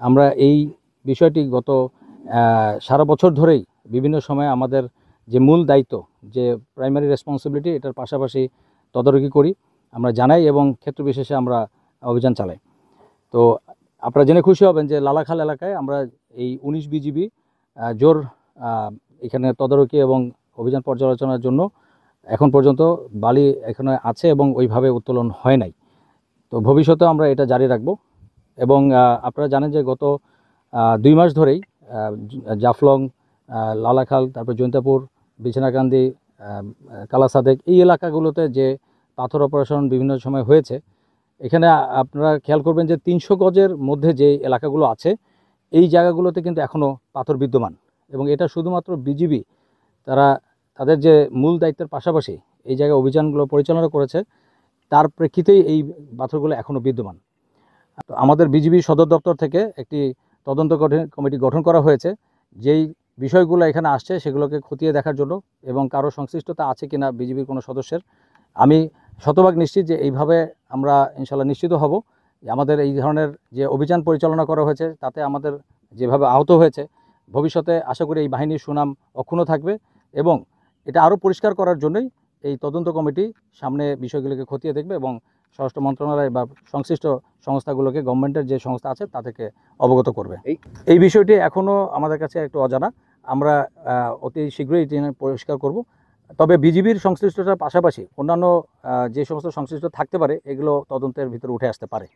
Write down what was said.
আমরা এই বিষয়টি গত সারা বছর ধরেই বিভিন্ন সময়ে আমাদের যে মূল দায়িত্ব, যে প্রাইমারি রেসপন্সিবিলিটি, এটার পাশাপাশি তদারকি করি, আমরা জানাই এবং ক্ষেত্র বিশেষে আমরা অভিযান চালাই। তো আপনারা জেনে খুশি হবেন যে লালাখাল এলাকায় আমরা এই 19 বিজিবি জোর এখানে তদারকি এবং অভিযান পর্যালোচনার জন্য এখন পর্যন্ত বালি এখানে আছে এবং ওইভাবে উত্তোলন হয় নাই। তো ভবিষ্যতে আমরা এটা জারি রাখব। এবং আপনারা জানেন যে গত 2 মাস ধরেই জাফলং, লালাখাল, তারপর জৈন্তাপুর, বিছনাকান্দি, কালাসাদেক, এই এলাকাগুলোতে যে পাথর অপারেশন বিভিন্ন সময় হয়েছে, এখানে আপনারা খেয়াল করবেন যে 300 গজের মধ্যে যে এলাকাগুলো আছে এই জায়গাগুলোতে কিন্তু এখনও পাথর বিদ্যমান। এবং এটা শুধুমাত্র বিজিবি তারা তাদের যে মূল দায়িত্বের পাশাপাশি এই জায়গায় অভিযানগুলো পরিচালনা করেছে, তার প্রেক্ষিতেই এই পাথরগুলো এখনও বিদ্যমান। তো আমাদের বিজিবি সদর দপ্তর থেকে একটি তদন্ত কমিটি গঠন করা হয়েছে, যেই বিষয়গুলো এখানে আসছে সেগুলোকে খতিয়ে দেখার জন্য এবং কারো সংশ্লিষ্টতা আছে কিনা বিজিবির কোনো সদস্যের। আমি শতভাগ নিশ্চিত যে এইভাবে আমরা ইনশাল্লাহ নিশ্চিত হব যে আমাদের এই ধরনের যে অভিযান পরিচালনা করা হয়েছে তাতে আমাদের যেভাবে আহত হয়েছে, ভবিষ্যতে আশা করি এই বাহিনীর সুনাম অক্ষুণ্ণ থাকবে। এবং এটা আরও পরিষ্কার করার জন্যই এই তদন্ত কমিটি সামনে বিষয়গুলোকে খতিয়ে দেখবে এবং স্বরাষ্ট্র মন্ত্রণালয় বা সংশ্লিষ্ট সংস্থাগুলোকে, গভর্নমেন্টের যে সংস্থা আছে তাদেরকে অবগত করবে। এই বিষয়টি এখনও আমাদের কাছে একটু অজানা, আমরা অতি শীঘ্রই এটি পরিষ্কার করব। তবে বিজিবির সংশ্লিষ্টতার পাশাপাশি অন্যান্য যে সমস্ত সংশ্লিষ্ট থাকতে পারে এগুলো তদন্তের ভিতরে উঠে আসতে পারে।